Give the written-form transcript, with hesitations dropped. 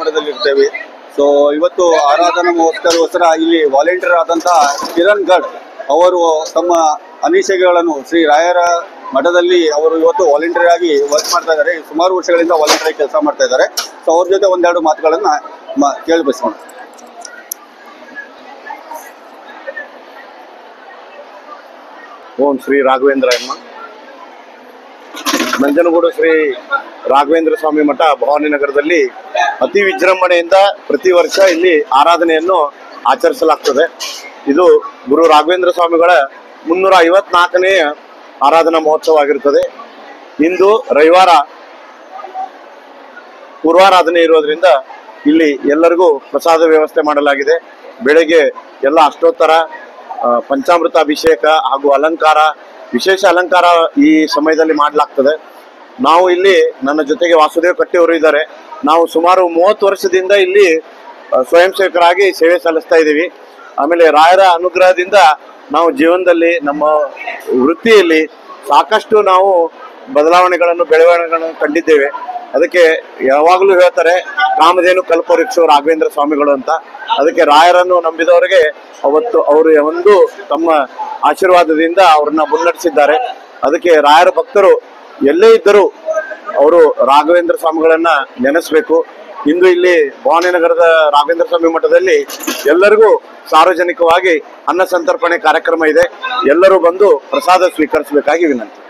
ಮಠದಲ್ಲಿ ಇರ್ತೇವೆ. ಸೊ ಇವತ್ತು ಆರಾಧನಾ ಮಹೋತ್ಸವಕ್ಕೋಸ್ಕರ ಇಲ್ಲಿ ವಾಲಂಟಿಯರ್ ಆದಂತಹ ಕಿರಣ್ ಗಢ್ ಅವರು ತಮ್ಮ ಅನಿಸಿಕೆಗಳನ್ನು ಶ್ರೀ ರಾಯರ ಮಠದಲ್ಲಿ ಅವರು ಇವತ್ತು ವಾಲಂಟಿಯರ್ ಆಗಿ ವರ್ಕ್ ಮಾಡ್ತಾ ಇದ್ದಾರೆ. ಸುಮಾರು ವರ್ಷಗಳಿಂದ ವಾಲಂಟಿಯರ್ ಆಗಿ ಕೆಲಸ ಮಾಡ್ತಾ ಇದ್ದಾರೆ. ಸೊ ಅವ್ರ ಜೊತೆ ಒಂದೆರಡು ಮಾತುಗಳನ್ನ ಕೇಳಿ ಬಯಸೋಣ. ಓಂ ಶ್ರೀ ರಾಘವೇಂದ್ರ ಅಮ್ಮ. ನಂಜನಗೂಡು ಶ್ರೀ ರಾಘವೇಂದ್ರ ಸ್ವಾಮಿ ಮಠ ಭವಾನಿನಗರದಲ್ಲಿ ಅತಿ ವಿಜೃಂಭಣೆಯಿಂದ ಪ್ರತಿ ವರ್ಷ ಇಲ್ಲಿ ಆರಾಧನೆಯನ್ನು ಆಚರಿಸಲಾಗ್ತದೆ. ಇದು ಗುರು ರಾಘವೇಂದ್ರ ಸ್ವಾಮಿಗಳ 354ನೇ ಆರಾಧನಾ ಮಹೋತ್ಸವ ಆಗಿರುತ್ತದೆ. ಇಂದು ರವಿವಾರ ಪೂರ್ವಾರಾಧನೆ ಇರೋದ್ರಿಂದ ಇಲ್ಲಿ ಎಲ್ಲರಿಗೂ ಪ್ರಸಾದ ವ್ಯವಸ್ಥೆ ಮಾಡಲಾಗಿದೆ. ಬೆಳಗ್ಗೆ ಎಲ್ಲ ಅಷ್ಟೋತ್ತರ, ಪಂಚಾಮೃತ ಅಭಿಷೇಕ ಹಾಗೂ ಅಲಂಕಾರ, ವಿಶೇಷ ಅಲಂಕಾರ ಈ ಸಮಯದಲ್ಲಿ ಮಾಡಲಾಗ್ತದೆ. ನಾವು ಇಲ್ಲಿ ನನ್ನ ಜೊತೆಗೆ ವಾಸುದೇವ್ ಕಟ್ಟಿ ಅವರು ಇದ್ದಾರೆ. ನಾವು ಸುಮಾರು 30 ವರ್ಷದಿಂದ ಇಲ್ಲಿ ಸ್ವಯಂ ಸೇವಕರಾಗಿ ಸೇವೆ ಸಲ್ಲಿಸ್ತಾ ಇದ್ದೀವಿ. ಆಮೇಲೆ ರಾಯರ ಅನುಗ್ರಹದಿಂದ ನಾವು ಜೀವನದಲ್ಲಿ ನಮ್ಮ ವೃತ್ತಿಯಲ್ಲಿ ಸಾಕಷ್ಟು ನಾವು ಬೆಳವಣಿಗೆಗಳನ್ನು ಕಂಡಿದ್ದೇವೆ. ಅದಕ್ಕೆ ಯಾವಾಗಲೂ ಹೇಳ್ತಾರೆ ಕಾಮಧೇನು ಕಲ್ಪವೃಕ್ಷ ರಾಘವೇಂದ್ರ ಸ್ವಾಮಿಗಳು ಅಂತ. ಅದಕ್ಕೆ ರಾಯರನ್ನು ನಂಬಿದವರಿಗೆ ಅವತ್ತು ಅವರು ಒಂದು ತಮ್ಮ ಆಶೀರ್ವಾದದಿಂದ ಅವ್ರನ್ನ ಮುನ್ನಡೆಸಿದ್ದಾರೆ. ಅದಕ್ಕೆ ರಾಯರ ಭಕ್ತರು ಎಲ್ಲೇ ಇದ್ದರೂ ಅವರು ರಾಘವೇಂದ್ರ ಸ್ವಾಮಿಗಳನ್ನ ನೆನೆಸ್ಬೇಕು. ಇಂದು ಇಲ್ಲಿ ಭವಾನಿನಗರದ ರಾಘವೇಂದ್ರ ಸ್ವಾಮಿ ಮಠದಲ್ಲಿ ಎಲ್ಲರಿಗೂ ಸಾರ್ವಜನಿಕವಾಗಿ ಅನ್ನ ಸಂತರ್ಪಣೆ ಕಾರ್ಯಕ್ರಮ ಇದೆ. ಎಲ್ಲರೂ ಬಂದು ಪ್ರಸಾದ ಸ್ವೀಕರಿಸಬೇಕಾಗಿ ವಿನಂತಿ.